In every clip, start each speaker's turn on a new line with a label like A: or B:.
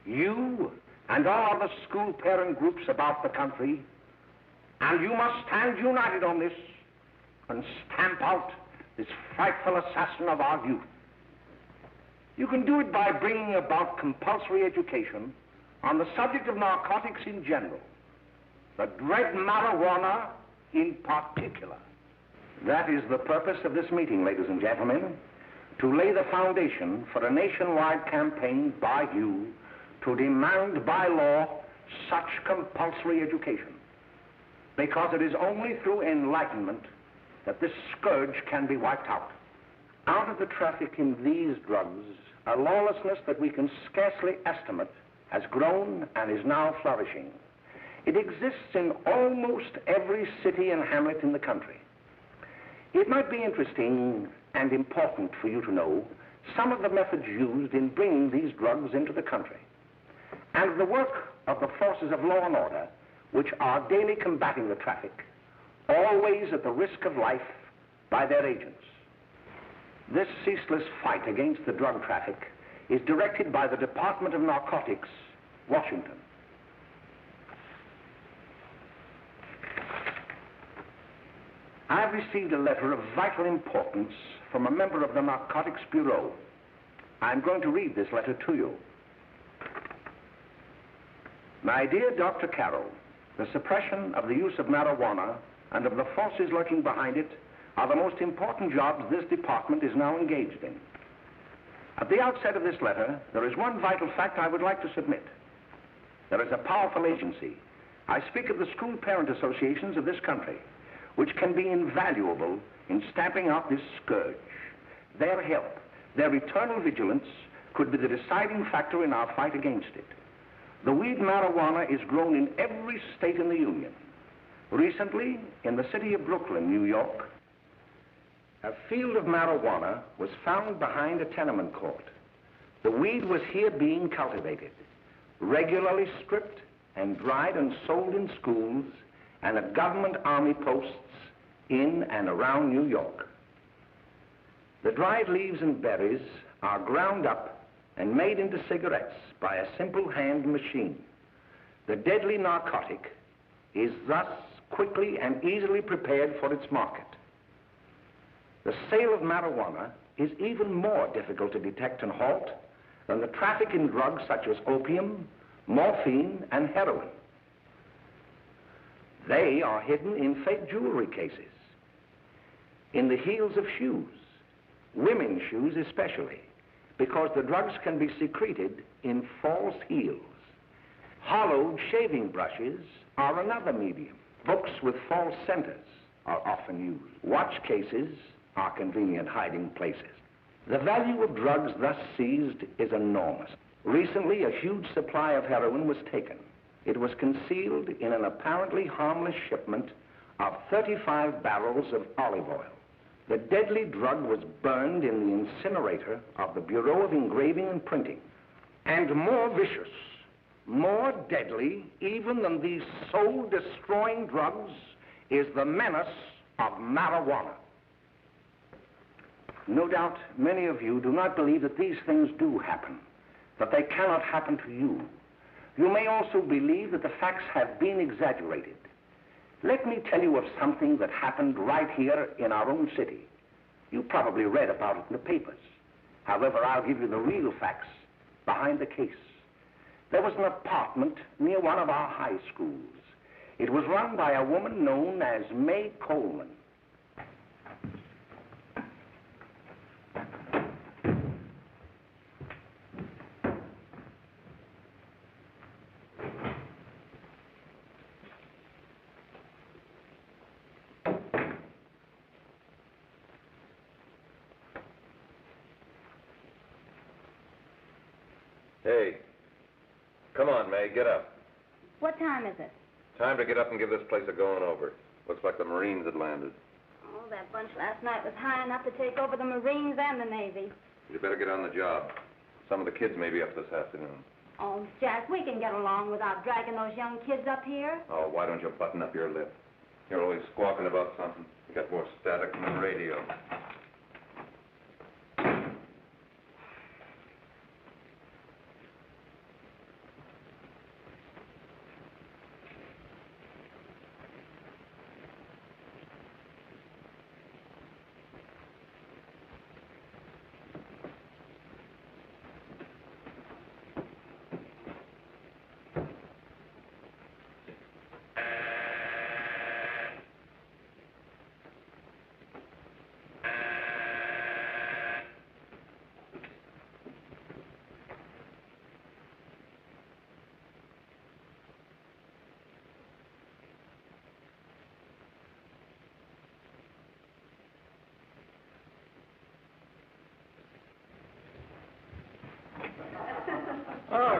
A: You and all other school parent groups about the country, and you must stand united on this and stamp out this frightful assassin of our youth. You can do it by bringing about compulsory education on the subject of narcotics in general, the dread marijuana in particular. That is the purpose of this meeting, ladies and gentlemen, to lay the foundation for a nationwide campaign by you to demand by law such compulsory education. Because it is only through enlightenment that this scourge can be wiped out. Out of the traffic in these drugs, a lawlessness that we can scarcely estimate has grown and is now flourishing. It exists in almost every city and hamlet in the country. It might be interesting and important for you to know some of the methods used in bringing these drugs into the country, and the work of the forces of law and order which are daily combating the traffic, always at the risk of life by their agents. This ceaseless fight against the drug traffic is directed by the Department of Narcotics, Washington. I've received a letter of vital importance from a member of the Narcotics Bureau. I'm going to read this letter to you. My dear Dr. Carroll, the suppression of the use of marijuana and of the forces lurking behind it are the most important jobs this department is now engaged in. At the outset of this letter, there is one vital fact I would like to submit. There is a powerful agency. I speak of the school parent associations of this country, which can be invaluable in stamping out this scourge. Their help, their eternal vigilance, could be the deciding factor in our fight against it. The weed marijuana is grown in every state in the Union. Recently, in the city of Brooklyn, New York, a field of marijuana was found behind a tenement court. The weed was here being cultivated, regularly stripped and dried and sold in schools and at government army posts in and around New York. The dried leaves and berries are ground up and made into cigarettes by a simple hand machine. The deadly narcotic is thus quickly and easily prepared for its market. The sale of marijuana is even more difficult to detect and halt than the traffic in drugs such as opium, morphine, and heroin. They are hidden in fake jewelry cases, in the heels of shoes, women's shoes especially, because the drugs can be secreted in false heels. Hollowed shaving brushes are another medium. Books with false centers are often used. Watch cases are convenient hiding places. The value of drugs thus seized is enormous. Recently, a huge supply of heroin was taken. It was concealed in an apparently harmless shipment of 35 barrels of olive oil. The deadly drug was burned in the incinerator of the Bureau of Engraving and Printing. And more vicious, more deadly even than these soul-destroying drugs is the menace of marijuana. No doubt many of you do not believe that these things do happen, that they cannot happen to you. You may also believe that the facts have been exaggerated. Let me tell you of something that happened right here in our own city. You probably read about it in the papers. However, I'll give you the real facts behind the case. There was an apartment near one of our high schools. It was run by a woman known as May Coleman.
B: Hey, come on, May, get up.
C: What time is it?
B: Time to get up and give this place a going over. Looks like the Marines had landed.
C: Oh, that bunch last night was high enough to take over the Marines and the Navy.
B: You better get on the job. Some of the kids may be up this afternoon.
C: Oh, Jack, we can get along without dragging those young kids up here.
B: Oh, why don't you button up your lip? You're always squawking about something. You got more static than the radio.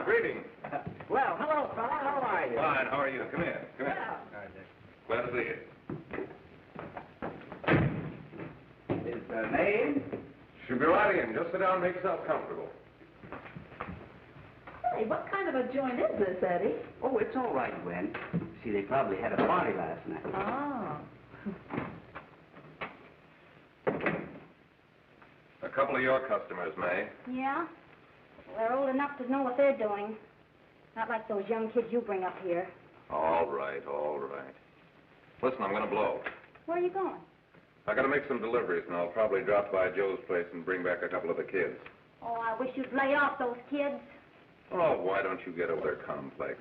B: greetings.
D: Well, hello, fella. How are you?
B: Fine, how are you? Come here. Come here. Glad to see you.
D: Is the name?
B: Should be right in. Just sit down and make yourself comfortable.
E: Hey, what kind of a joint is this, Eddie?
D: Oh, it's all right, Gwen. See, they probably had a party last night.
E: Oh.
B: A couple of your customers, May.
C: Yeah? They're old enough to know what they're doing. Not like those young kids you bring up here.
B: All right, all right. Listen, I'm going to blow.
C: Where are you going?
B: I got to make some deliveries, and I'll probably drop by Joe's place and bring back a couple of the kids.
C: Oh, I wish you'd lay off those kids.
B: Oh, why don't you get over their complex?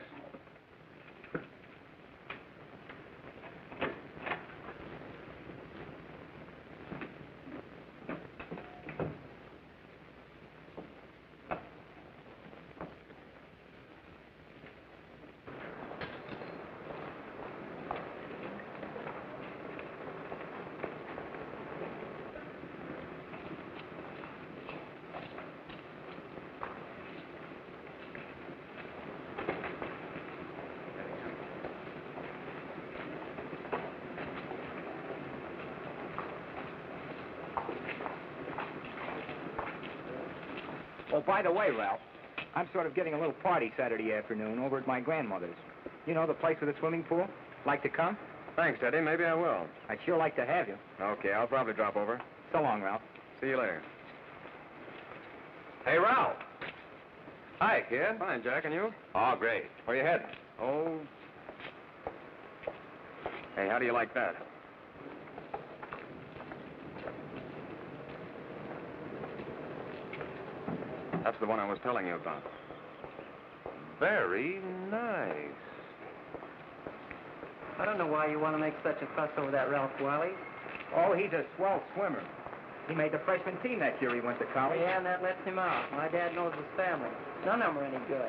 F: Oh, by the way, Ralph, I'm sort of getting a little party Saturday afternoon over at my grandmother's. You know, the place with the swimming pool? Like to come?
G: Thanks, Eddie. Maybe I will.
F: I'd sure like to have you.
G: Okay, I'll probably drop over.
F: So long, Ralph.
G: See you later.
B: Hey, Ralph. Hi, kid.
G: Fine, Jack, and you?
B: Oh, great. Where you heading?
G: Oh. Hey, how do you like that? That's the one I was telling you about.
B: Very nice.
D: I don't know why you want to make such a fuss over that Ralph Wiley.
F: Oh, he's a swell swimmer. He made the freshman team that year he went to college.
D: Yeah, and that lets him out. My dad knows his family. None of them are any good.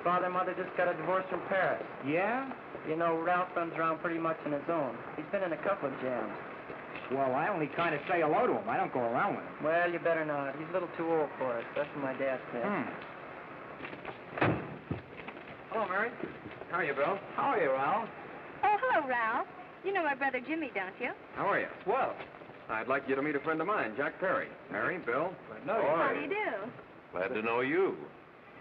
D: Father and mother just got a divorce from Paris.
F: Yeah?
D: You know, Ralph runs around pretty much on his own. He's been in a couple of jams.
F: Well, I only kind of say hello to him. I don't go around with him.
D: Well, you better not. He's a little too old for us. That's what my dad said.
G: Hello, Mary. How are you, Bill?
D: How are you, Ralph?
C: Oh, hello, Ralph. You know my brother Jimmy, don't you?
G: How are you?
D: Swell.
G: I'd like you to meet a friend of mine, Jack Perry. Mary, Bill.
D: No,
C: How do you do?
B: Glad to know you.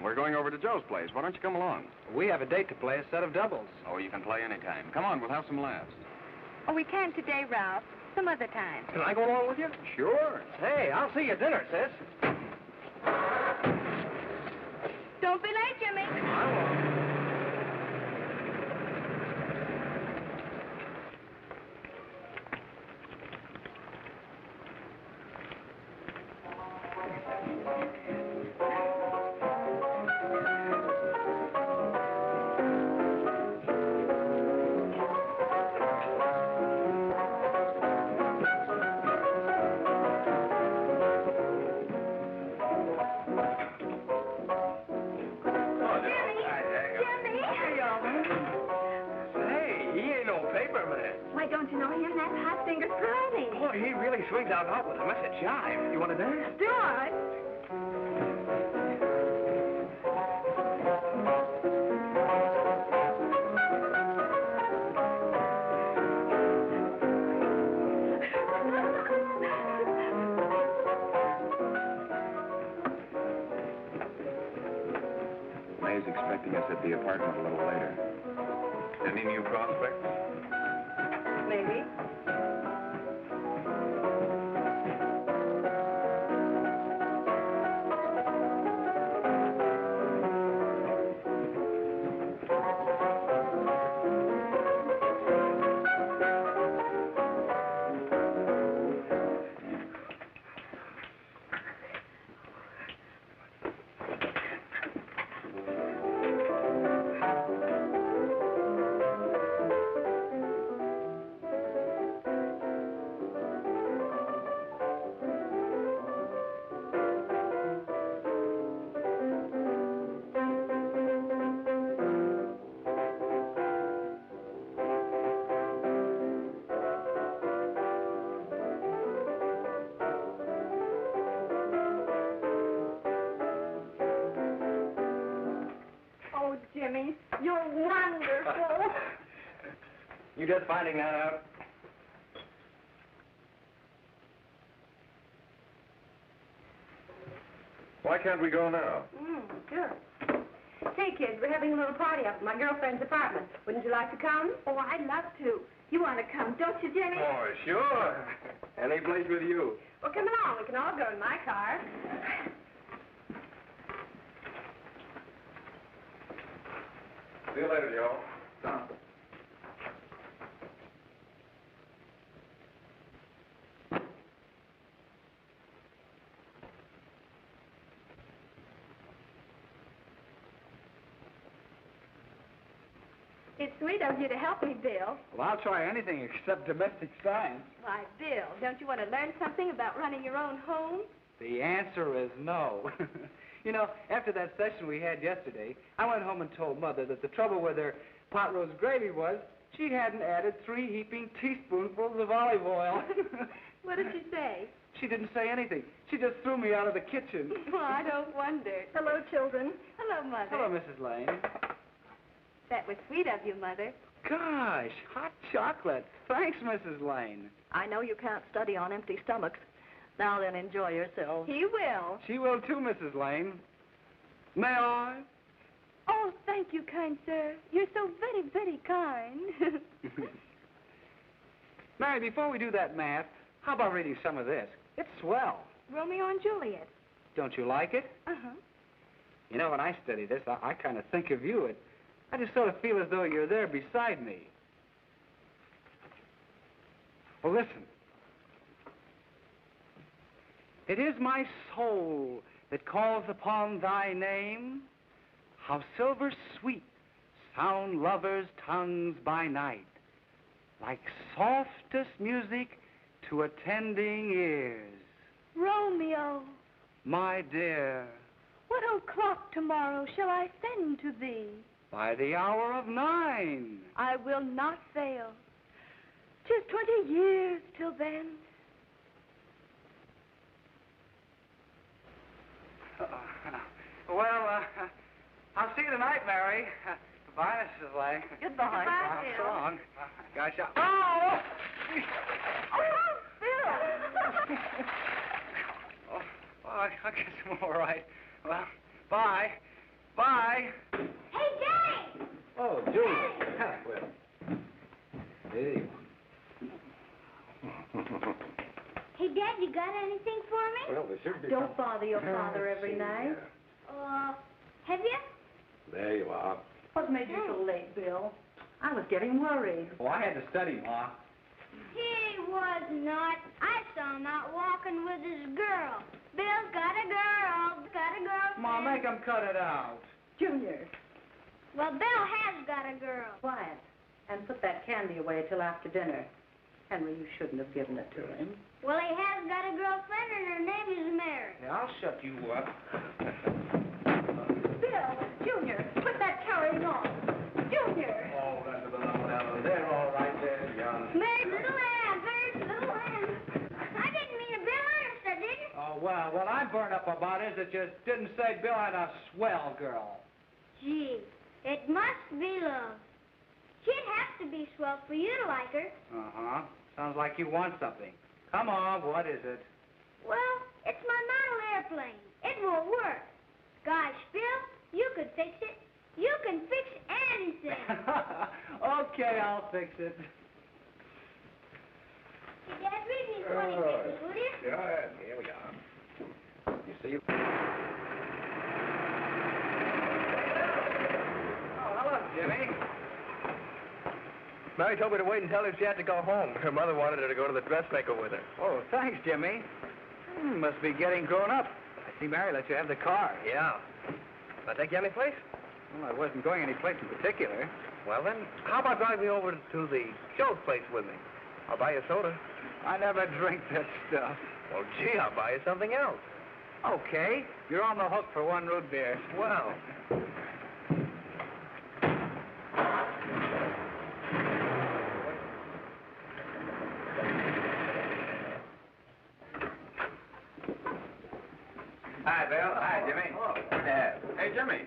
G: We're going over to Joe's place. Why don't you come along?
D: we have a date to play, a set of doubles.
G: Oh, you can play anytime. Come on, we'll have some laughs.
C: Oh, we can't today, Ralph. Some other time.
D: Can I go along with you?
G: Sure.
D: Hey, I'll see you at dinner, sis.
C: Don't be late, Jimmy.
D: I won't.
C: Why, don't you know him? That's Hot Fingers Friday.
D: Boy, he really swings out hot with him. That's a jive. You want to dance?
C: Do it.
G: May's expecting us at the apartment a little later.
B: Any new prospects?
E: Maybe.
C: Jimmy. You're wonderful.
F: You just finding that out?
B: Why can't we go now?
C: Sure. Say, kids, we're having a little party up at my girlfriend's apartment. Wouldn't you like to come? Oh, I'd love to. You want to come, don't you, Jimmy?
B: Oh, sure. Any place with you.
C: Well, come along. We can all go in my car.
B: See you later, Joe.
C: It's sweet of you to help me, Bill.
F: Well, I'll try anything except domestic science.
C: Why, Bill, don't you want to learn something about running your own home?
F: The answer is no. You know, after that session we had yesterday, I went home and told Mother that the trouble with her pot roast gravy was she hadn't added 3 heaping teaspoonfuls of olive oil.
C: What did she say?
F: She didn't say anything. She just threw me out of the kitchen.
C: Well, I don't wonder. Hello, children. Hello, Mother.
F: Hello, Mrs. Lane.
C: That was sweet of you, Mother.
F: Gosh, hot chocolate. Thanks, Mrs. Lane.
E: I know you can't study on empty stomachs. Now then, enjoy yourselves.
C: He will.
F: She will too, Mrs. Lane. May I?
C: Oh, thank you, kind sir. You're so very, very kind.
F: Mary, before we do that math, how about reading some of this? It's swell.
C: Romeo and Juliet.
F: Don't you like it?
C: Uh-huh.
F: You know, when I study this, I kind of think of you. I just sort of feel as though you're there beside me. Well, listen. It is my soul that calls upon thy name. How silver sweet sound lovers' tongues by night, like softest music to attending ears.
C: Romeo,
F: My dear,
C: what o'clock tomorrow shall I send to thee?
F: by the hour of 9.
C: I will not fail. 'Tis 20 years till then.
F: Well, I'll see you tonight, Mary. Goodbye, Mrs. Lane.
E: Goodbye.
C: Goodbye,
F: So
C: Bill.
F: long. Gosh, oh!
C: Oh, Bill!
F: Oh, I guess I'm all right. Well, bye. Bye.
C: Hey, Daddy!
F: Oh, Julie. Well, there you
C: Hey, Dad, you got anything for me?
F: Well, there should be
E: Don't bother your father every night.
C: Have you?
F: There you are.
E: What made you so late, Bill? I was getting worried.
F: Oh, I had to study, Ma.
C: He was not. I saw him out walking with his girl. Bill's got a girl. Got a girlfriend.
F: Ma, make him cut it out.
E: Junior,
C: Well, Bill has got a girl.
E: quiet. And put that candy away till after dinner. Henry, you shouldn't have given it to him.
C: Well, he has got a girlfriend, and her name is Mary.
F: Yeah, I'll shut you up.
E: Bill, Junior, quit that carrying on. Junior!
B: Oh, that's about They're all right there, young.
C: Mary's little lamb. Mary's little lamb. I didn't mean to Bill Ernest, I didn't.
F: Oh, well, what I'm burned up about is that you didn't say Bill had a swell girl.
C: Gee, it must be love. She'd have to be swell for you to like her.
F: Uh-huh. Sounds like you want something. Come on, what is it?
C: Well, it's my model airplane. It won't work. Gosh, Bill, you could fix it. You can fix anything.
F: Okay, I'll fix it.
C: Hey, Dad, read me 20 pages, will you?
B: Yeah, here we are.
F: You see? Oh, hello, Jimmy.
B: Mary told me to wait and tell her she had to go home. Her mother wanted her to go to the dressmaker with her.
F: Oh, thanks, Jimmy. Must be getting grown up. I see Mary let you have the car.
B: Yeah. Can I take you any place?
F: Well, I wasn't going any place in particular.
B: Well, then, how about driving me over to the Joe's place with me? I'll buy you a soda.
F: I never drink that stuff.
B: Well, gee, I'll buy you something else.
F: Okay, you're on the hook for 1 root beer.
B: Well.
F: Hi, Bill. Hi, Jimmy.
B: Oh.
F: Hey, Jimmy.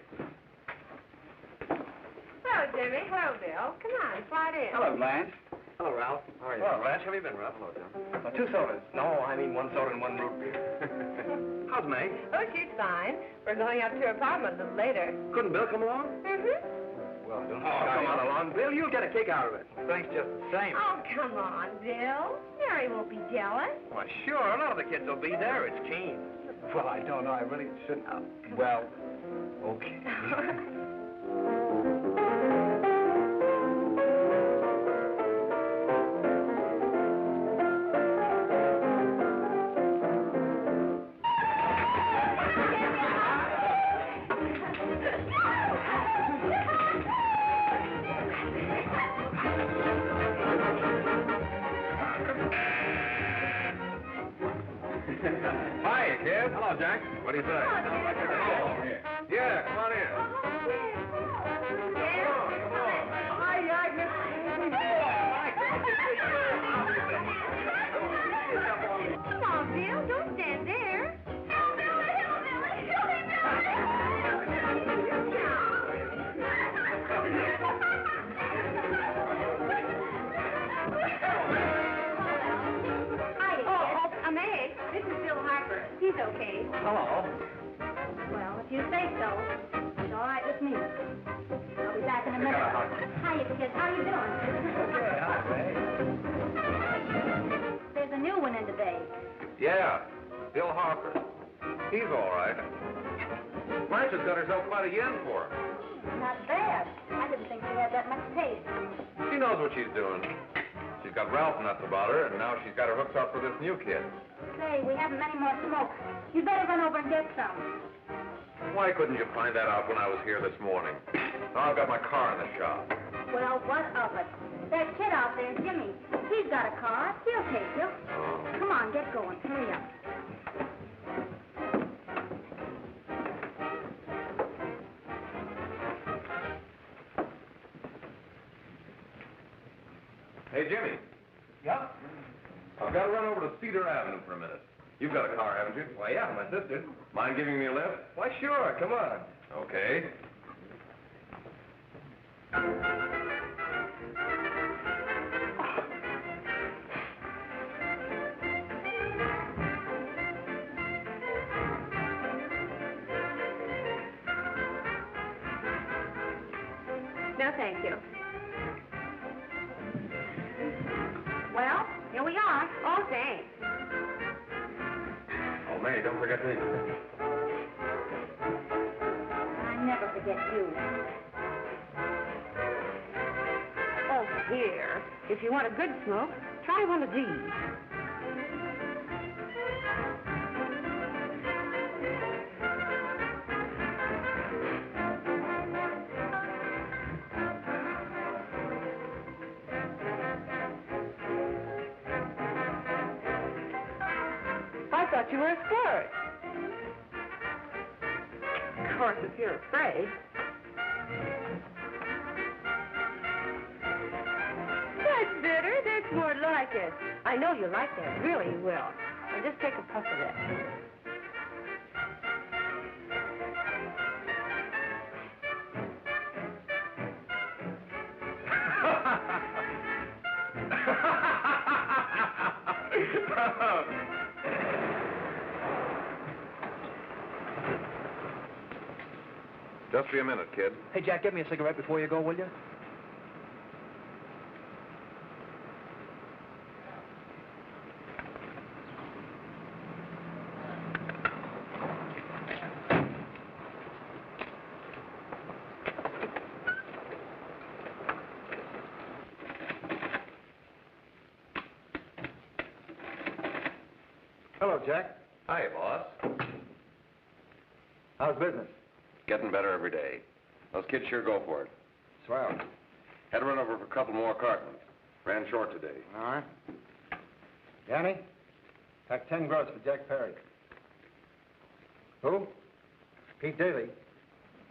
C: Hello, Jimmy. Hello, Bill. Come on, slide in.
F: Hello, Blanche.
G: Hello, Ralph. How are you?
B: Hello, Rance. How have you been, Ralph? Hello, Jim.
G: 2 sodas. No, I mean 1 soda and 1 root beer. How's May?
C: Oh, she's fine. We're going up to her apartment a little later.
G: Couldn't Bill come along?
C: Mm-hmm.
G: Well, don't come on along, Bill. You'll get a kick out of it.
F: Thanks just the same.
C: Oh, come on, Bill. Mary won't be jealous.
G: Why, sure. A lot of the kids will be there. It's keen.
F: Well, I don't know. I really shouldn't. Well, okay.
B: Hi, kid. Hello, Jack. What do you say? Yeah, come on in.
C: Come on, Bill. Don't stand there. Hi, May. This is Bill Harper. He's okay.
G: Hello.
C: Well, if you say so, it's all right with me. I'll be back in a minute. Hiya, kids. How you doing?
G: Okay, hi, May.
C: There's a new one in today.
B: Yeah, Bill Harper. He's all right. Blanche has got herself quite a yen for him.
C: Not bad. I didn't think she had that much taste.
B: She knows what she's doing. She's got Ralph nuts about her, and now she's got her hooks up for this new kid.
C: Say, we haven't any more smoke. You better run over and get some.
B: Why couldn't you find that out when I was here this morning? Now I've got my car in the shop.
C: Well, what of it? That kid out there, Jimmy, he's got a car. He'll take you.
B: Oh.
C: Come on, get going. Hurry up.
B: Hey, Jimmy.
G: Yeah?
B: I've got to run over to Cedar Avenue for a minute. You've got a car, haven't you?
G: Why, yeah, my sister.
B: Mind giving me a lift?
G: Why, sure. Come on.
B: Okay.
C: No, thank you. Well, here we are. Oh, thanks.
B: Oh, May, don't forget me.
C: I never forget you. Oh, here. If you want a good smoke, try one of these. I thought you were a squirt. Of course, if you're afraid. That's better. That's more like it. I know you like that. Really, you will. Now just take a puff of that.
B: Just be a minute, kid.
G: Hey, Jack, get me a cigarette before you go, will you? Hello, Jack.
B: Hi, boss.
G: How's business?
B: Getting better every day. Those kids sure go for it.
G: Swell.
B: Had to run over for a couple more cartons. Ran short today.
G: All right. Yanni, pack 10 gross for Jack Perry. Who? Pete Daly.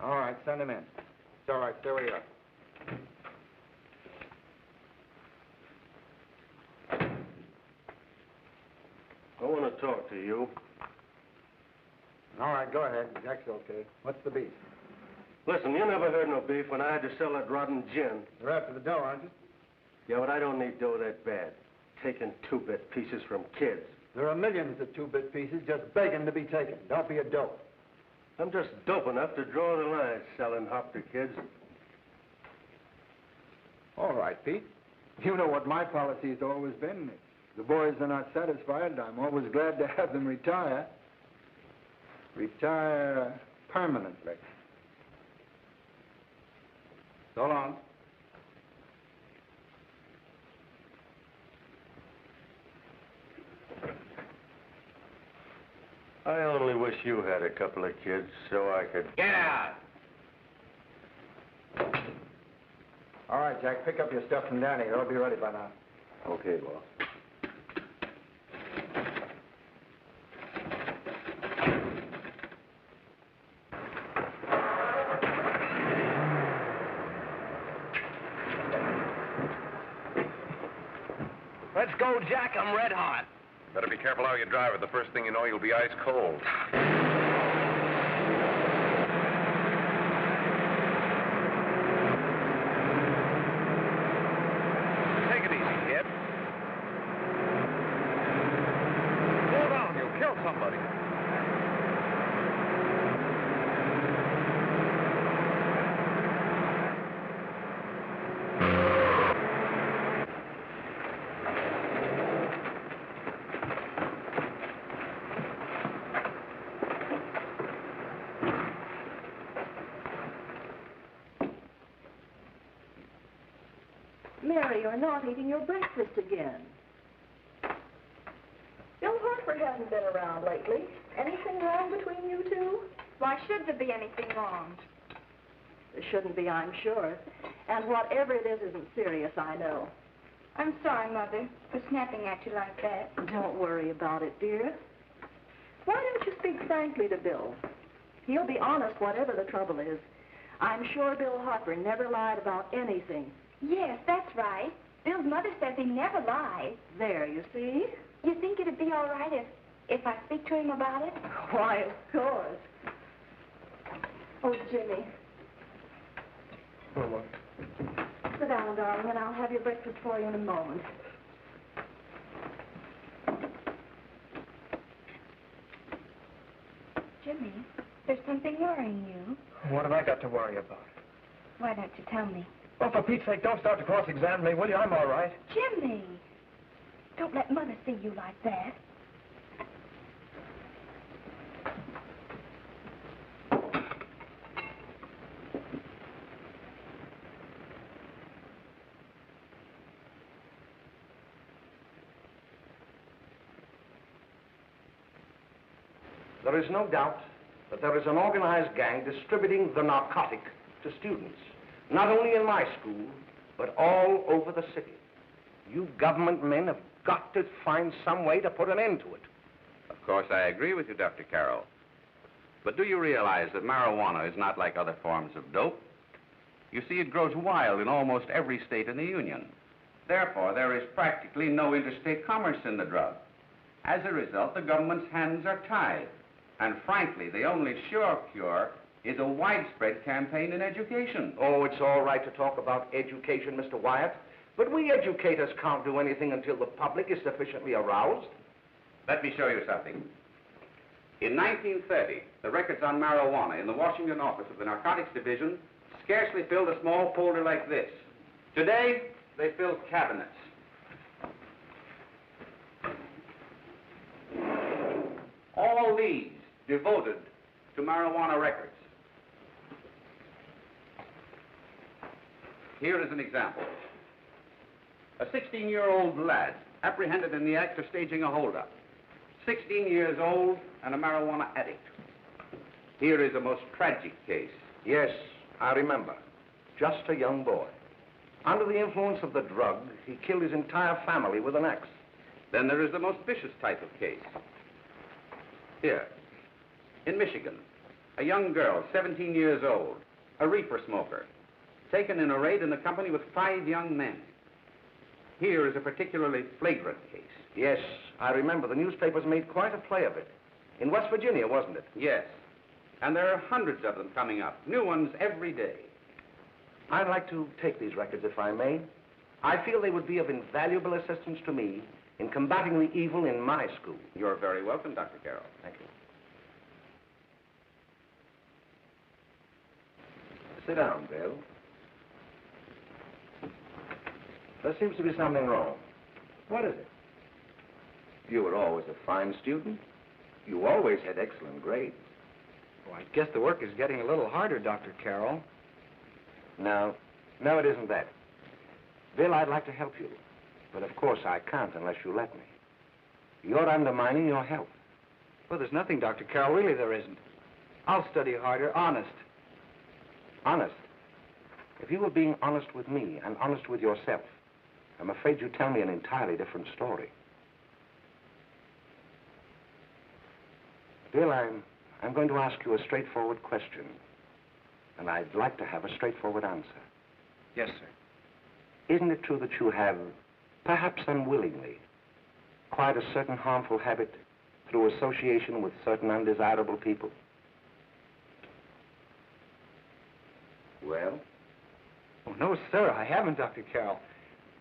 G: All right, send him in. It's all right, stay where you are.
H: I want to talk to you.
G: All right, go ahead. Jack's okay. What's the beef?
H: Listen, you never heard no beef when I had to sell that rotten gin.
G: You're after the dough, aren't you?
H: Yeah, but I don't need dough that bad. Taking two-bit pieces from kids.
G: There are millions of two-bit pieces just begging to be taken. Don't be a dope.
H: I'm just dope enough to draw the line selling hop to kids.
G: All right, Pete. You know what my policy's always been. If the boys are not satisfied, I'm always glad to have them retire. Retire permanently. So long.
H: I only wish you had a couple of kids so I could...
B: Get out!
G: All right, Jack, pick up your stuff from Danny. It'll be ready by now.
H: Okay, boss.
B: Let's go, Jack. I'm red hot.
I: Better be careful how you drive it. The first thing you know, you'll be ice cold. Take it easy, kid. Slow down. You'll kill somebody.
E: Mary, you're not eating your breakfast again. Bill Hartford hasn't been around lately. Anything wrong between you two?
C: Why should there be anything wrong?
E: There shouldn't be, I'm sure. And whatever it is isn't serious, I know.
C: I'm sorry, Mother, for snapping at you like that.
E: Don't worry about it, dear. Why don't you speak frankly to Bill? He'll be honest whatever the trouble is. I'm sure Bill Hartford never lied about anything.
C: Yes, that's right. Bill's mother says he never lies.
E: There, you see?
C: You think it'd be all right if I speak to him about it?
E: Why, of course. Oh, Jimmy.
G: Oh,
E: Sit down, darling, and I'll have your breakfast for you in a moment.
C: Jimmy, there's something worrying you.
G: what have I got to worry about?
C: Why don't you tell me?
G: Well, for Pete's sake, don't start to cross-examine me, will you? I'm all right.
C: Jimmy! Don't let Mother see you like that.
A: There is no doubt that there is an organized gang distributing the narcotic to students, not only in my school, but all over the city. You government men have got to find some way to put an end to it.
B: Of course, I agree with you, Dr. Carroll. But do you realize that marijuana is not like other forms of dope? You see, it grows wild in almost every state in the Union. Therefore, there is practically no interstate commerce in the drug. As a result, the government's hands are tied. And frankly, the only sure cure is a widespread campaign in education.
A: Oh, it's all right to talk about education, Mr. Wyatt, but we educators can't do anything until the public is sufficiently aroused.
B: Let me show you something. In 1930, the records on marijuana in the Washington office of the Narcotics Division scarcely filled a small folder like this. Today, they fill cabinets. All these devoted to marijuana records. Here is an example. A 16-year-old lad apprehended in the act of staging a holdup. 16 years old and a marijuana addict. Here is a most tragic case.
A: Yes, I remember. Just a young boy. Under the influence of the drug, he killed his entire family with an axe.
B: Then there is the most vicious type of case. Here, in Michigan, a young girl, 17 years old, a reefer smoker, taken in a raid in the company with 5 young men. Here is a particularly flagrant case.
A: Yes, I remember. The newspapers made quite a play of it. In West Virginia, wasn't it?
B: Yes. And there are hundreds of them coming up, new ones every day.
A: I'd like to take these records, if I may. I feel they would be of invaluable assistance to me in combating the evil in my school.
B: You're very welcome, Dr. Carroll.
A: Thank you. Sit down, Bill. There seems to be something wrong. What is it? You were always a fine student. You always had excellent grades.
F: Well, I guess the work is getting a little harder, Dr. Carroll.
A: No, it isn't that. Bill, I'd like to help you. But of course I can't unless you let me. You're undermining your health.
F: Well, there's nothing, Dr. Carroll. Really, there isn't. I'll study harder, honest.
A: Honest? If you were being honest with me and honest with yourself, I'm afraid you'd tell me an entirely different story. Bill, I'm going to ask you a straightforward question. And I'd like to have a straightforward answer.
F: Yes, sir.
A: Isn't it true that you have, perhaps unwillingly, acquired a certain harmful habit through association with certain undesirable people? Well?
F: Oh, no, sir, I haven't, Dr. Carroll.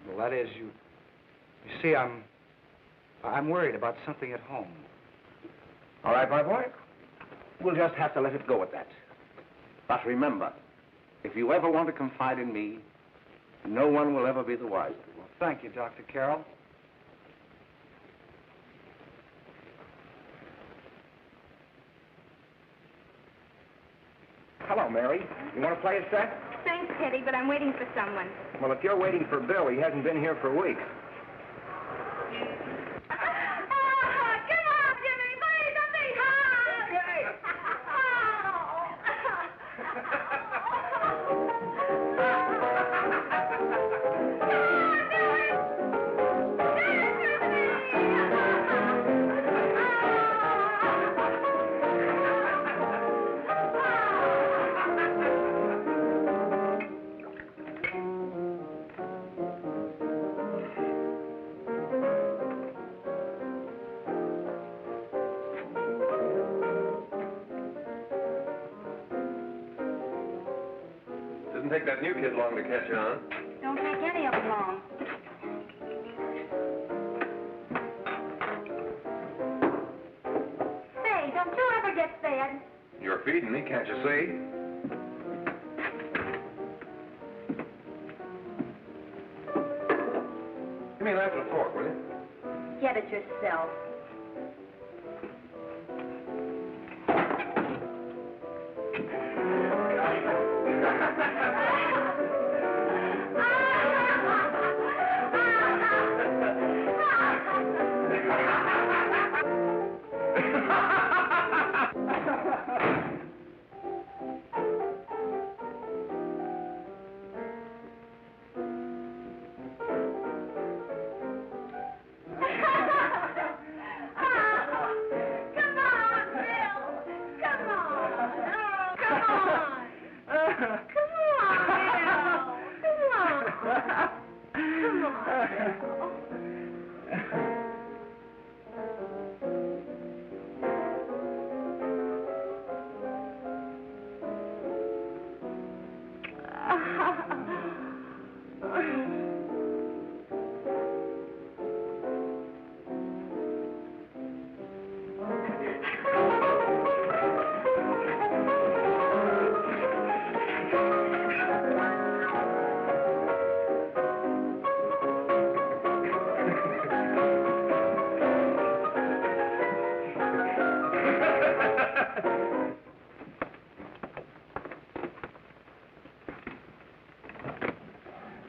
F: Well, that is, you see, I'm worried about something at home.
A: All right, my boy. We'll just have to let it go at that. But remember, if you ever want to confide in me, no one will ever be the wiser.
F: Well, thank you, Dr. Carroll.
G: Hello, Mary. You want to play a set?
C: Thanks, Teddy, but I'm waiting for someone.
G: Well, if you're waiting for Bill, he hasn't been here for weeks.
C: Come on, Jimmy, play something hard.
G: Okay.
I: Doesn't take that new kid long to catch on.
C: Don't take any of them long. Say, don't you ever get fed?
I: You're feeding me, can't you see? Give me a knife and a fork, will you?
C: Get it yourself.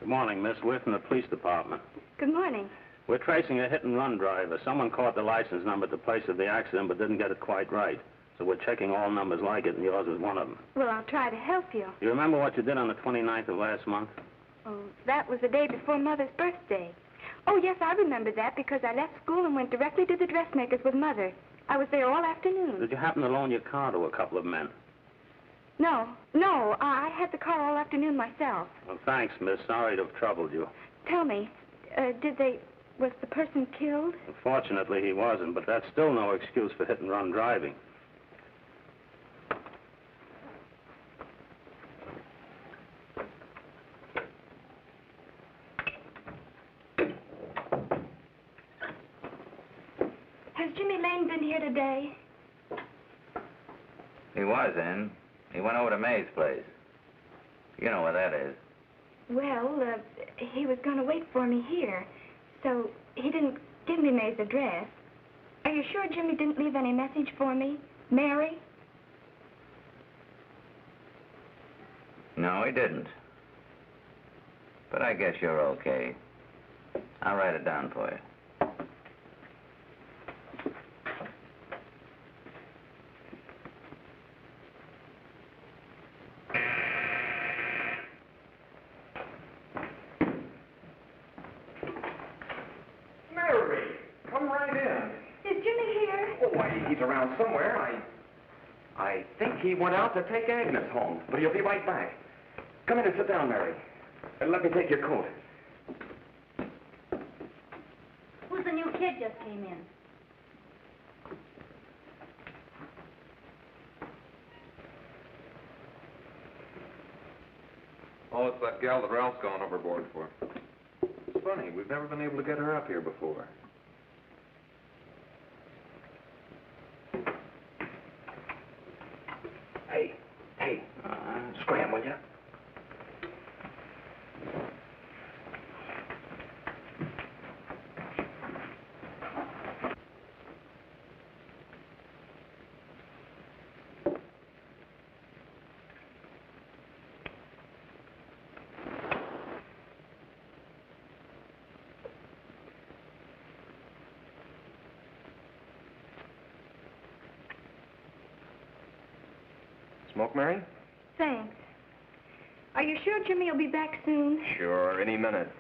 J: Good morning, Miss. We're from the police department.
C: Good morning.
J: We're tracing a hit-and-run driver. Someone caught the license number at the place of the accident but didn't get it quite right. So we're checking all numbers like it, and yours is one of them.
C: Well, I'll try to help you.
J: You remember what you did on the 29th of last month?
C: Oh, that was the day before Mother's birthday. Oh, yes, I remember that because I left school and went directly to the dressmaker's with Mother. I was there all afternoon.
J: Did you happen to loan your car to a couple of men?
C: No, I had the car all afternoon myself.
J: Well, thanks, miss. Sorry to have troubled you.
C: Tell me, was the person killed?
J: Unfortunately, he wasn't, but that's still no excuse for hit-and-run driving.
C: Has Jimmy Lane been here today?
B: He was in. He went over to May's place. You know where that is.
C: Well, he was going to wait for me here, so he didn't give me May's address. Are you sure Jimmy didn't leave any message for me? Mary?
B: No, he didn't. But I guess you're okay. I'll write it down for you.
I: Mary, come right in.
C: Is Jimmy here?
I: Oh, why, he's around somewhere. I think he went out to take Agnes home, but he'll be right back. Come in and sit down, Mary. And let me take your coat.
C: Who's the new kid just came in?
I: Oh, it's that gal that Ralph's gone overboard for. It's funny, we've never been able to get her up here before. Hey, scram, will you? Smoke, Mary?
C: Thanks. Are you sure Jimmy will be back soon?
I: Sure, any minute.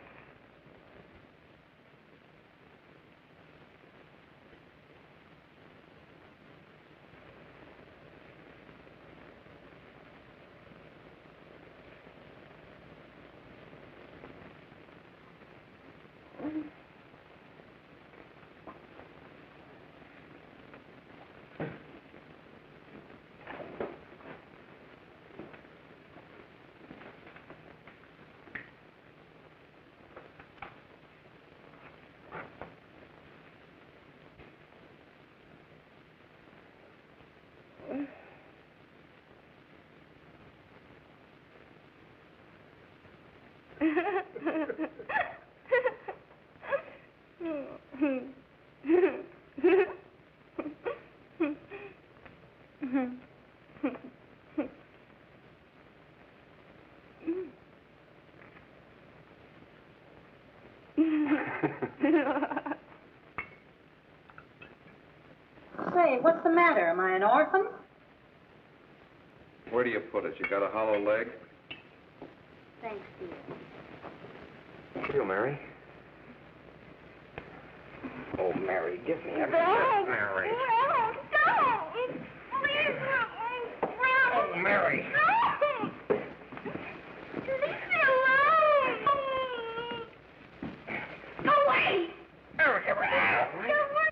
K: Say, what's the matter? Am I an orphan?
I: Where do you put it? You got a hollow leg?
C: Thanks, dear.
I: You, Mary. Oh, Mary, give me a kiss,
C: Don't!
I: Mary.
C: No, don't! Please, no!
I: Oh, Mary.
C: No! Leave me alone! Go away!
I: Mary, get right.
C: Go away!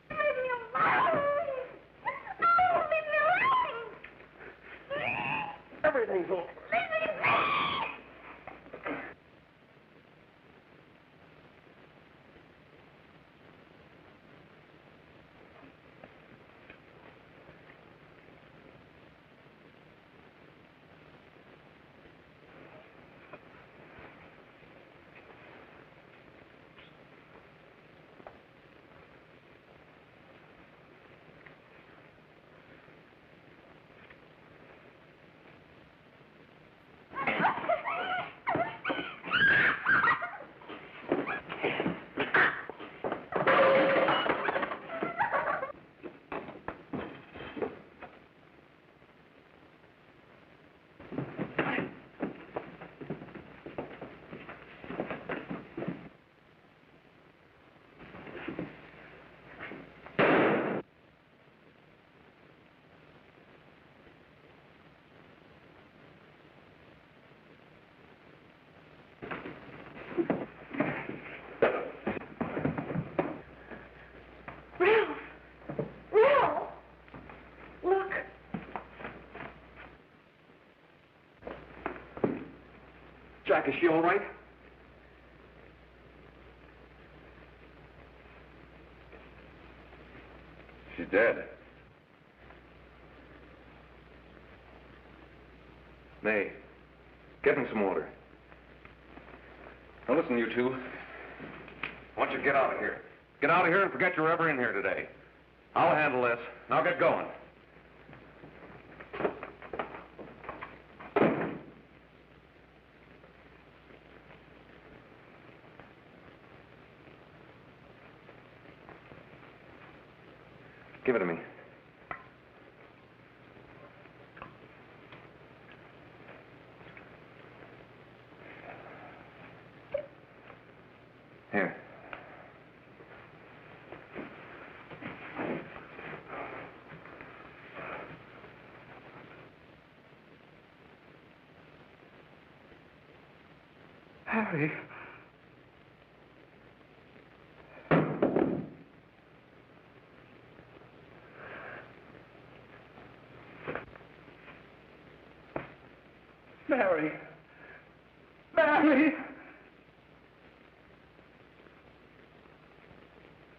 C: Leave me alone! Oh, leave me alone!
I: Everything's all...
C: Leave me alone!
I: Jack, is she all right? She's dead. May, get me some water. Now listen, you two. I want you to get out of here. Get out of here and forget you're ever in here today. I'll handle this. Now get going. Give it to me. Here.
F: Harry. Mary. Mary!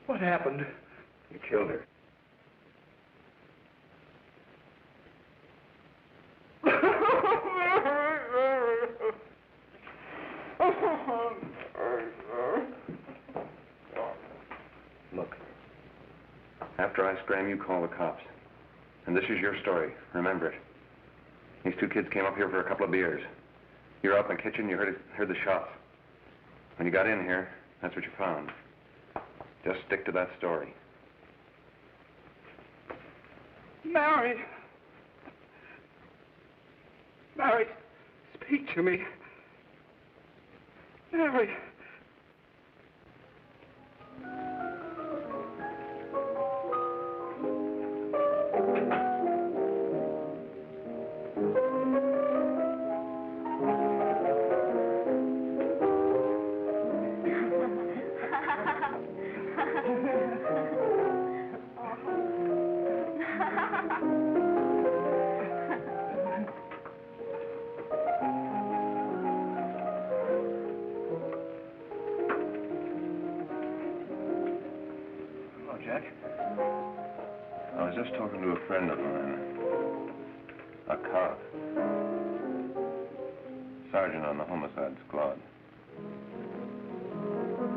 F: What happened?
I: You killed her. Look, after I scram, you call the cops. And this is your story. Remember it. These two kids came up here for a couple of beers. You were out in the kitchen, you heard the shots. When you got in here, that's what you found. Just stick to that story.
F: Mary! Mary, speak to me. Mary!
I: Jack? I was just talking to a friend of mine. A cop. Sergeant on the homicide squad.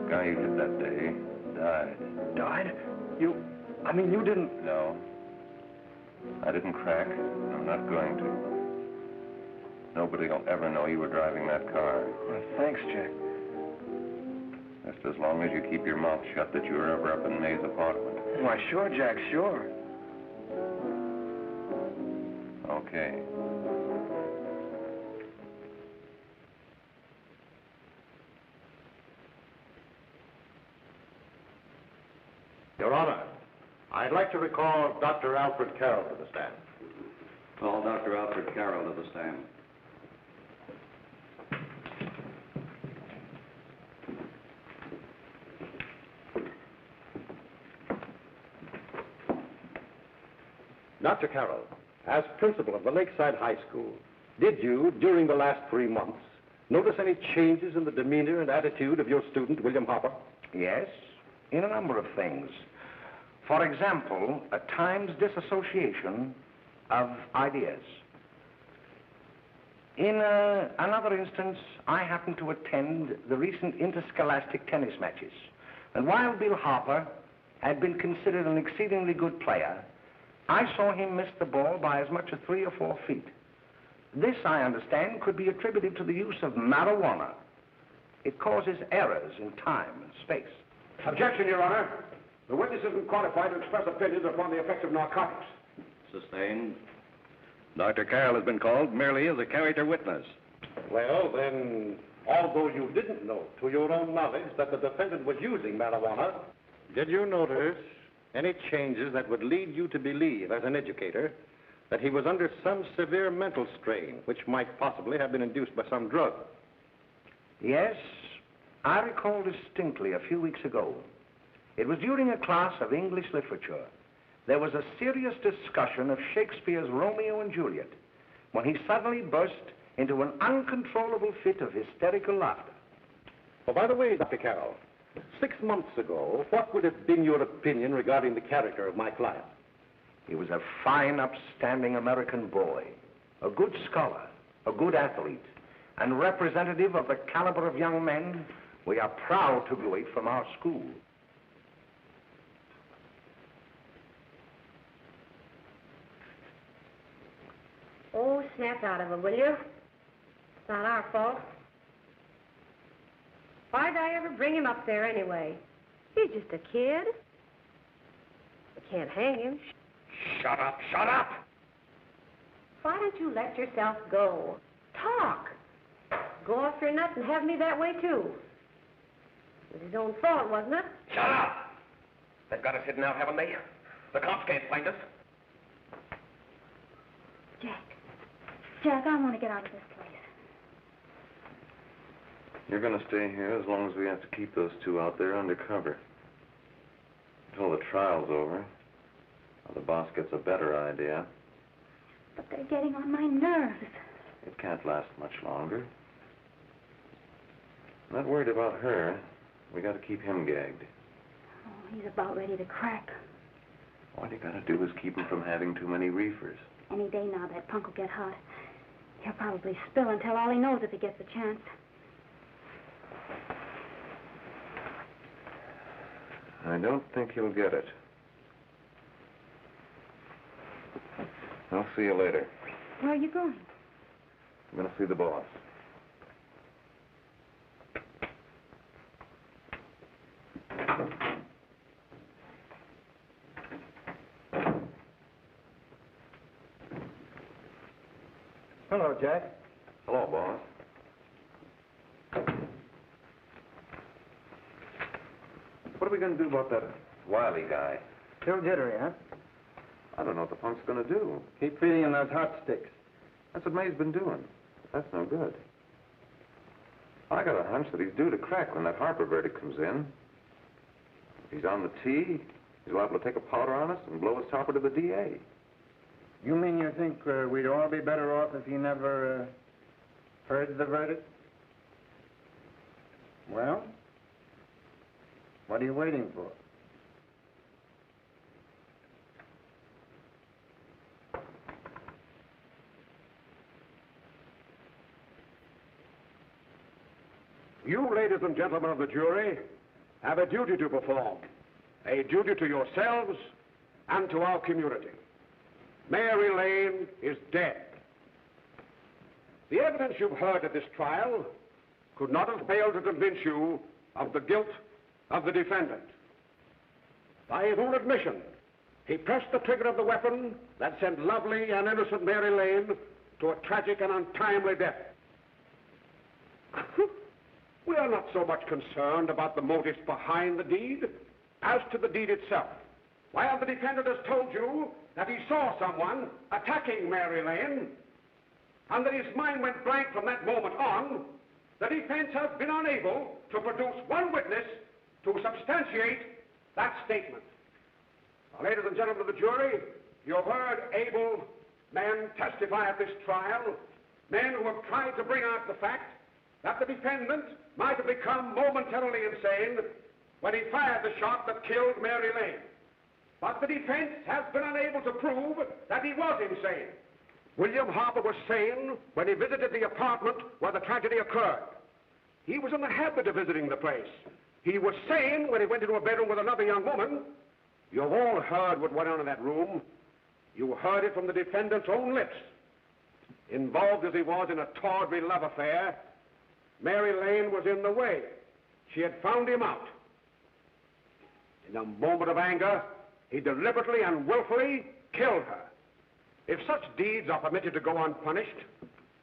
I: Guy you hit that day died.
A: Died? You didn't...
I: No. I didn't crack. I'm not going to. Nobody will ever know you were driving that car.
A: Well, thanks, Jack.
I: Just as long as you keep your mouth shut that you were ever up in May's apartment.
A: Why, sure, Jack, sure.
I: Okay.
L: Your Honor, I'd like to recall Dr. Alfred Carroll to the stand.
B: Call Dr. Alfred Carroll to the stand.
L: Dr. Carroll, as principal of the Lakeside High School, did you, during the last 3 months, notice any changes in the demeanor and attitude of your student, William Hopper?
A: Yes, in a number of things. For example, at times disassociation of ideas. In another instance, I happened to attend the recent interscholastic tennis matches. And while Bill Hopper had been considered an exceedingly good player, I saw him miss the ball by as much as 3 or 4 feet. This, I understand, could be attributed to the use of marijuana. It causes errors in time and space.
L: Objection, Your Honor. The witness isn't qualified to express opinions upon the effects of narcotics.
B: Sustained.
M: Dr. Carroll has been called merely as a character witness.
L: Well, then, although you didn't know, to your own knowledge, that the defendant was using marijuana, did you notice any changes that would lead you to believe, as an educator, that he was under some severe mental strain, which might possibly have been induced by some drug?
A: Yes, I recall distinctly a few weeks ago. It was during a class of English literature. There was a serious discussion of Shakespeare's Romeo and Juliet when he suddenly burst into an uncontrollable fit of hysterical laughter.
L: Oh, by the way, Dr. Carroll, 6 months ago, what would have been your opinion regarding the character of my client?
A: He was a fine, upstanding American boy, a good scholar, a good athlete, and representative of the caliber of young men we are proud to graduate from our school.
N: Oh, snap out of it, will you? It's not our fault. Why'd I ever bring him up there anyway? He's just a kid. We can't hang him.
A: Shut up, shut up!
N: Why don't you let yourself go? Talk. Go off your nut and have me that way, too. It was his own fault, wasn't it?
A: Shut up! They've got us hidden out, haven't they? The cops can't find us.
C: Jack, I want to get out of this place.
I: You're going to stay here as long as we have to keep those two out there undercover. Until the trial's over. Or the boss gets a better idea.
C: But they're getting on my nerves.
I: It can't last much longer. I'm not worried about her. We got to keep him gagged.
C: Oh, he's about ready to crack.
I: All you got to do is keep him from having too many reefers.
C: Any day now, that punk will get hot. He'll probably spill and tell all he knows if he gets a chance.
I: I don't think he'll get it. I'll see you later.
C: Where are you going?
I: I'm going to see the boss.
G: Hello, Jack.
I: Hello, boss. What are we going to do about that Wiley guy?
G: Still jittery, huh?
I: I don't know what the punk's going to do.
G: Keep feeding him those hot sticks.
I: That's what May's been doing. That's no good. I got a hunch that he's due to crack when that Harper verdict comes in. If he's on the tee, he's liable to take a powder on us and blow his topper to the DA.
G: You mean you think we'd all be better off if he never heard the verdict? Well, what are you waiting for?
O: You, ladies and gentlemen of the jury, have a duty to perform. A duty to yourselves and to our community. Mary Lane is dead. The evidence you've heard at this trial could not have failed to convince you of the guilt of the defendant. By his own admission, he pressed the trigger of the weapon that sent lovely and innocent Mary Lane to a tragic and untimely death. We are not so much concerned about the motives behind the deed as to the deed itself. While the defendant has told you that he saw someone attacking Mary Lane and that his mind went blank from that moment on, the defense has been unable to produce one witness to substantiate that statement. Now, ladies and gentlemen of the jury, you have heard able men testify at this trial, men who have tried to bring out the fact that the defendant might have become momentarily insane when he fired the shot that killed Mary Lane. But the defense has been unable to prove that he was insane. William Harper was sane when he visited the apartment where the tragedy occurred. He was in the habit of visiting the place. He was sane when he went into a bedroom with another young woman. You've all heard what went on in that room. You heard it from the defendant's own lips. Involved as he was in a tawdry love affair, Mary Lane was in the way. She had found him out. In a moment of anger, he deliberately and willfully killed her. If such deeds are permitted to go unpunished,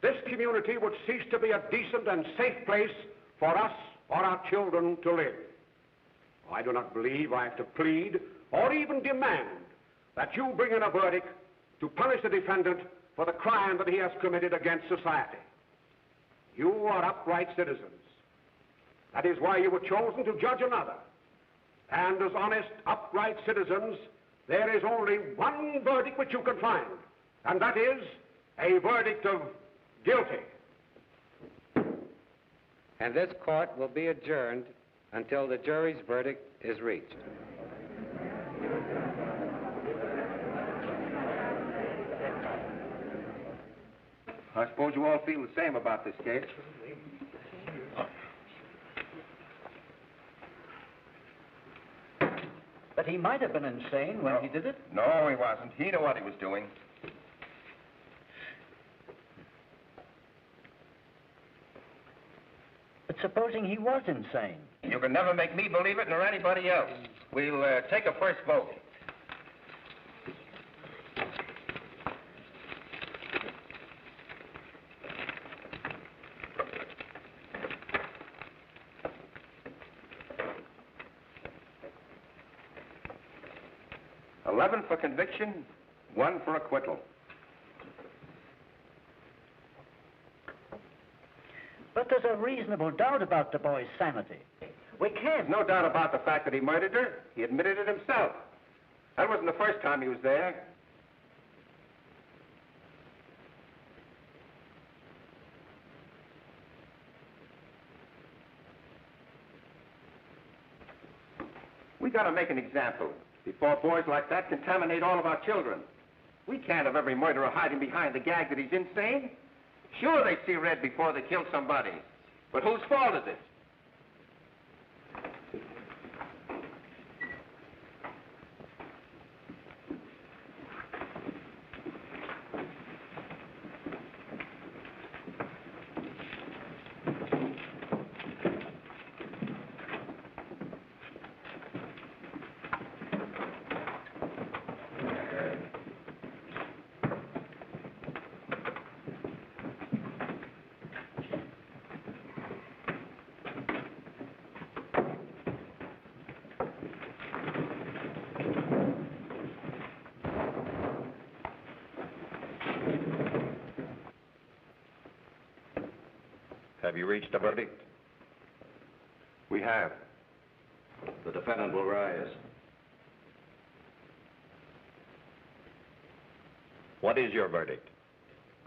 O: this community would cease to be a decent and safe place for us or our children to live. I do not believe I have to plead or even demand that you bring in a verdict to punish the defendant for the crime that he has committed against society. You are upright citizens. That is why you were chosen to judge another. And as honest, upright citizens, there is only one verdict which you can find, and that is a verdict of guilty.
P: and this court will be adjourned until the jury's verdict is reached.
I: I suppose you all feel the same about this case.
Q: But he might have been insane when he did it.
I: No, he wasn't. He knew what he was doing.
Q: But supposing he was insane?
I: You can never make me believe it, nor anybody else. We'll take a first vote. $11 for conviction, 1 for acquittal.
Q: But there's a reasonable doubt about the boy's sanity. We can't.
I: No doubt about the fact that he murdered her. He admitted it himself. That wasn't the first time he was there. We gotta make an example before boys like that contaminate all of our children. We can't have every murderer hiding behind the gag that he's insane. Sure, they see red before they kill somebody. But whose fault is it? Have you reached a verdict? We have.
M: The defendant will rise. What is your verdict?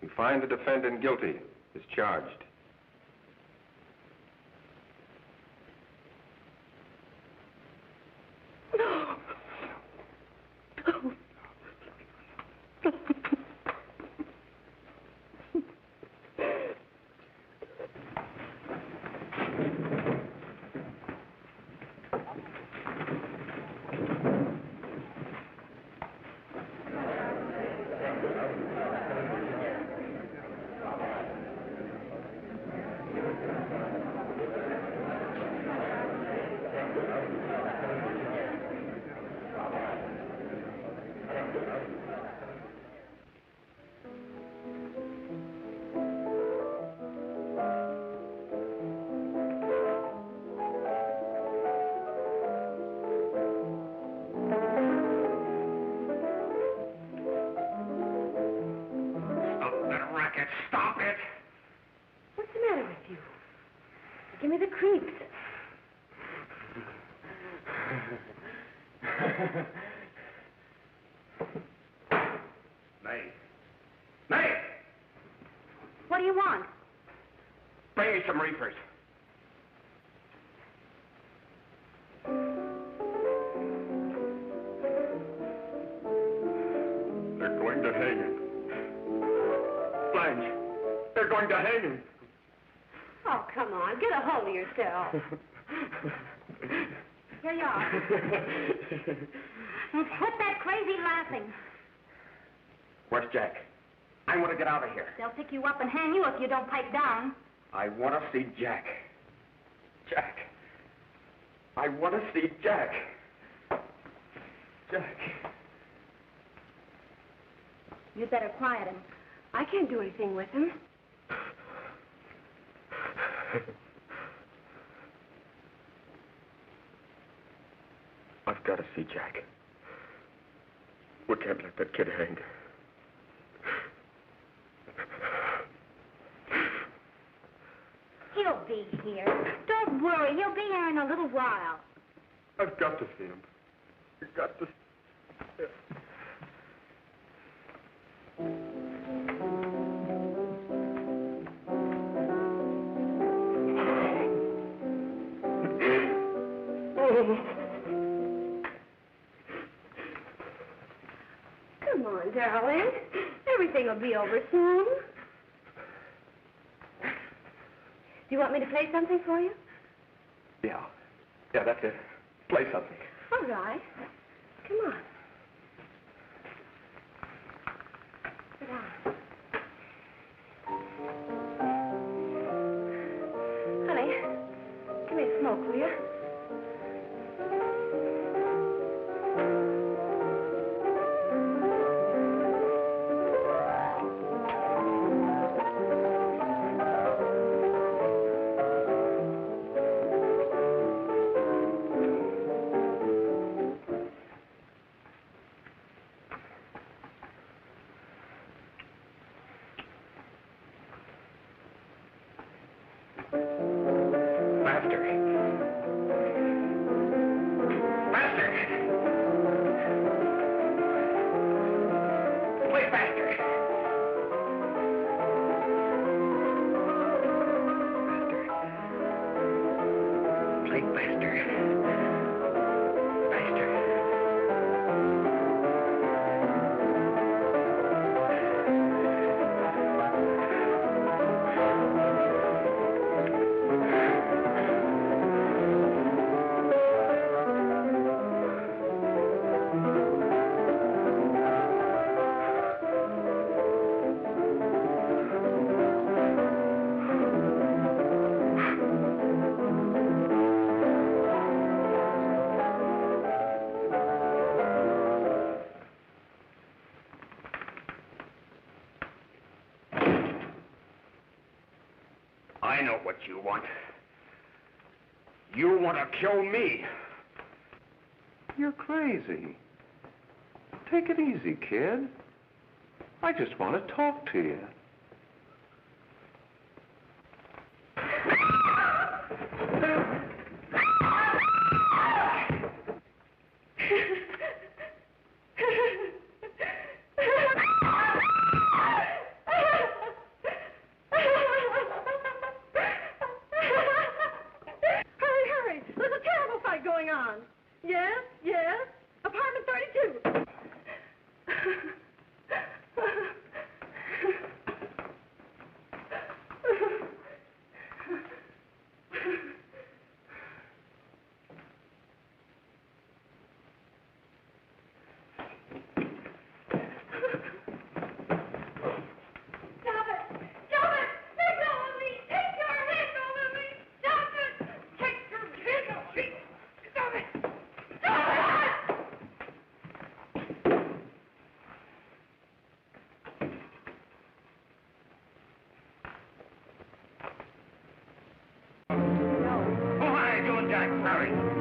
I: We find the defendant guilty as charged.
O: Stop it!
N: What's the matter with you? Give me the creeps.
O: May. May!
N: What do you want?
O: Bring me some reefers. They're going to hang him. Blanche, they're going to hang him.
N: Oh, come on. Get a hold of yourself. Here you are. And quit that crazy laughing.
O: Where's Jack? I want to get out of here.
N: They'll pick you up and hang you if you don't pipe down.
O: I want to see Jack. Jack. I want to see Jack. Jack.
N: You'd better quiet him. I can't do anything with him.
O: I've got to see Jack. We can't let that kid hang.
N: He'll be here. Don't worry. He'll be here in a little while.
O: I've got to see him. I've got to see him.
N: darling. Everything will be over soon. Do you want me to play something for you?
I: Yeah. Yeah, that's it. Play something.
N: All right. Come on. Sit down. Honey, give me a smoke, will you?
O: I know what you want. You want to kill me.
I: You're crazy. Take it easy, kid. I just want to talk to you.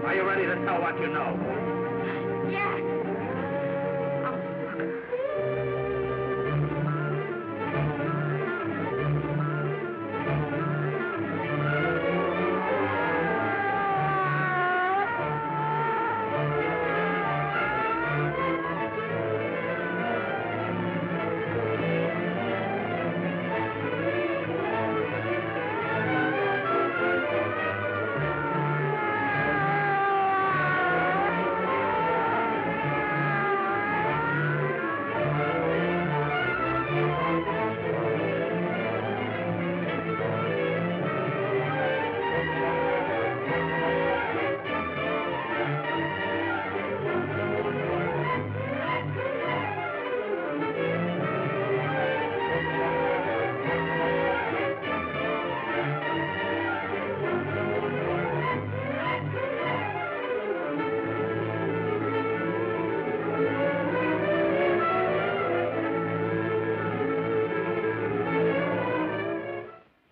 B: Are you ready to tell what you know?
N: Yes.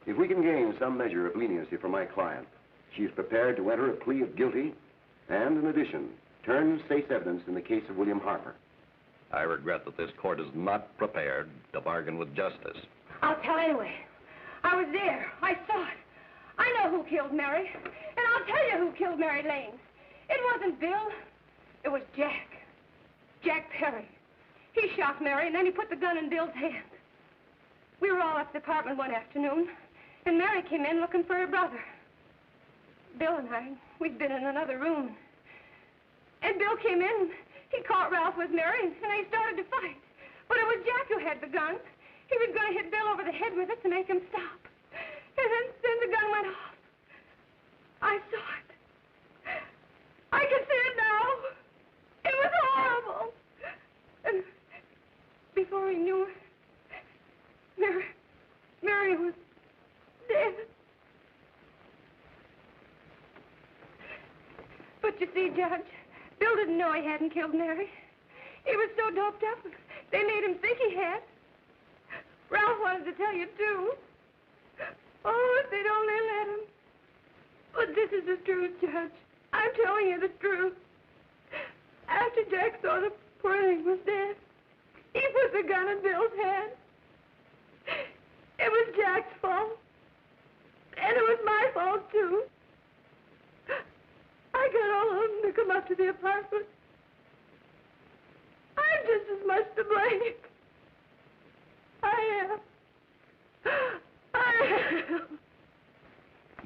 R: If we can gain some measure of leniency for my client, she is prepared to enter a plea of guilty and, in addition, turn state's evidence in the case of William Harper.
S: I regret that this court is not prepared to bargain with justice.
N: I'll tell anyway. I was there. I saw it. I know who killed Mary. And I'll tell you who killed Mary Lane. It wasn't Bill. It was Jack. Jack Perry. He shot Mary, and then he put the gun in Bill's hand. We were all at the apartment one afternoon, and Mary came in looking for her brother. Bill and I, we'd been in another room. And Bill came in, he caught Ralph with Mary, and they started to fight. But it was Jack who had the gun. He was going to hit Bill over the head with it to make him stop. And then the gun went off. I saw it. I can see it now. It was horrible. And before he knew it, Mary was dead. But you see, Judge, Bill didn't know he hadn't killed Mary. He was so doped up, they made him think he had. Ralph wanted to tell you, too. Oh, if they'd only let him. But this is the truth, Judge. I'm telling you the truth. After Jack saw the poor thing was dead, he put the gun in Bill's hand. It was Jack's fault. And it was my fault, too. I got all of them to come up to the apartment. I'm just as much to blame. I am.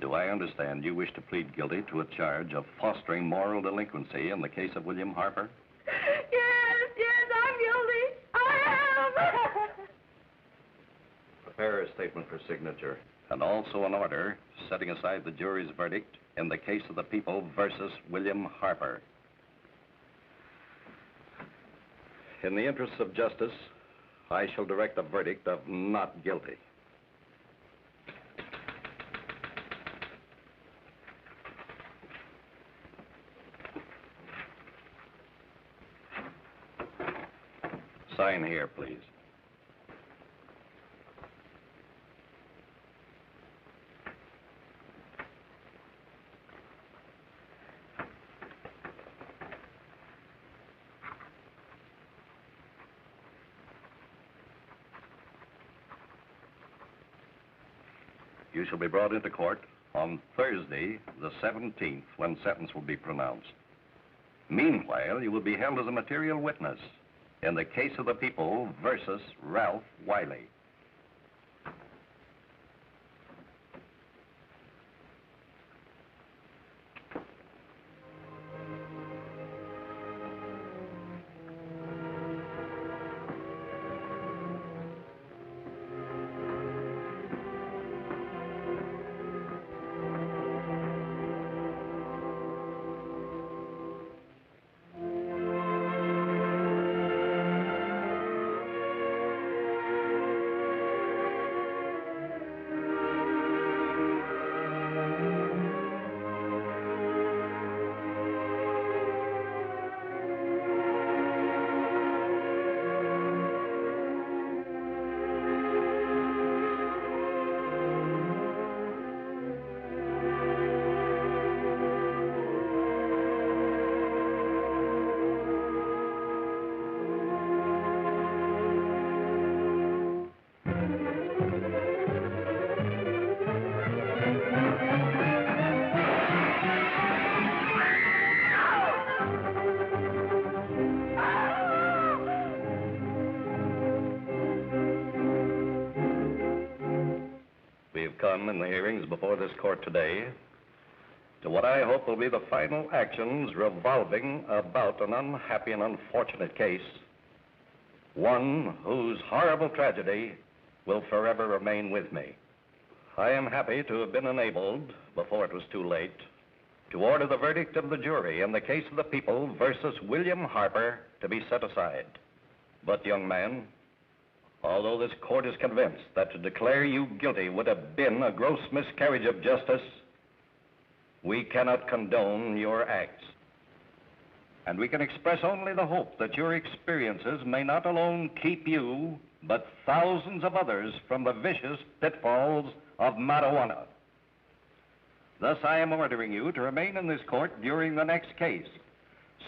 S: Do I understand you wish to plead guilty to a charge of fostering moral delinquency in the case of William Harper?
N: Yes, I'm guilty. I am.
S: Prepare a statement for signature. And also an order setting aside the jury's verdict in the case of the people versus William Harper. In the interests of justice, I shall direct a verdict of not guilty. Sign here, please. You shall be brought into court on Thursday, the 17th, when sentence will be pronounced. Meanwhile, you will be held as a material witness in the case of the people versus Ralph Wiley. Come in the hearings before this court today to what I hope will be the final actions revolving about an unhappy and unfortunate case, one whose horrible tragedy will forever remain with me. I am happy to have been enabled, before it was too late, to order the verdict of the jury in the case of the people versus William Harper to be set aside. But, young man, although this court is convinced that to declare you guilty would have been a gross miscarriage of justice, we cannot condone your acts. And we can express only the hope that your experiences may not alone keep you, but thousands of others from the vicious pitfalls of marijuana. Thus, I am ordering you to remain in this court during the next case,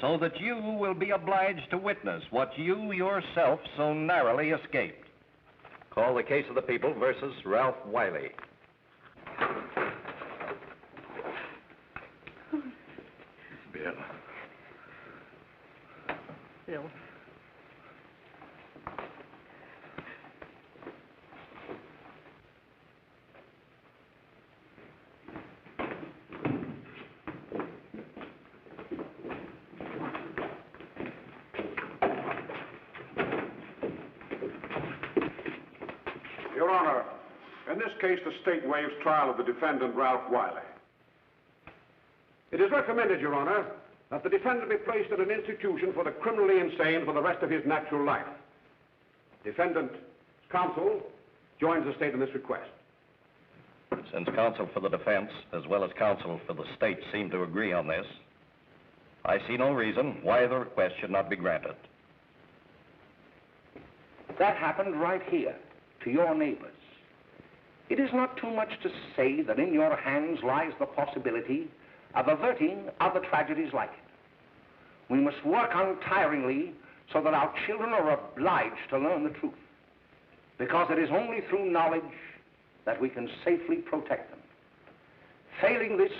S: so that you will be obliged to witness what you yourself so narrowly escaped. Call the case of the people versus Ralph Wiley.
M: Bill.
E: Bill.
O: Your Honor, in this case, the state waives trial of the defendant, Ralph Wiley. It is recommended, Your Honor, that the defendant be placed in an institution for the criminally insane for the rest of his natural life. Defendant's counsel joins the state in this request.
S: Since counsel for the defense, as well as counsel for the state, seem to agree on this, I see no reason why the request should not be granted.
A: That happened right here, to your neighbors. It is not too much to say that in your hands lies the possibility of averting other tragedies like it. We must work untiringly so that our children are obliged to learn the truth, because it is only through knowledge that we can safely protect them. Failing this,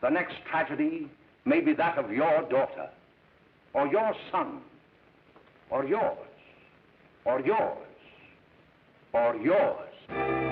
A: the next tragedy may be that of your daughter, or your son, or yours, or yours, or yours.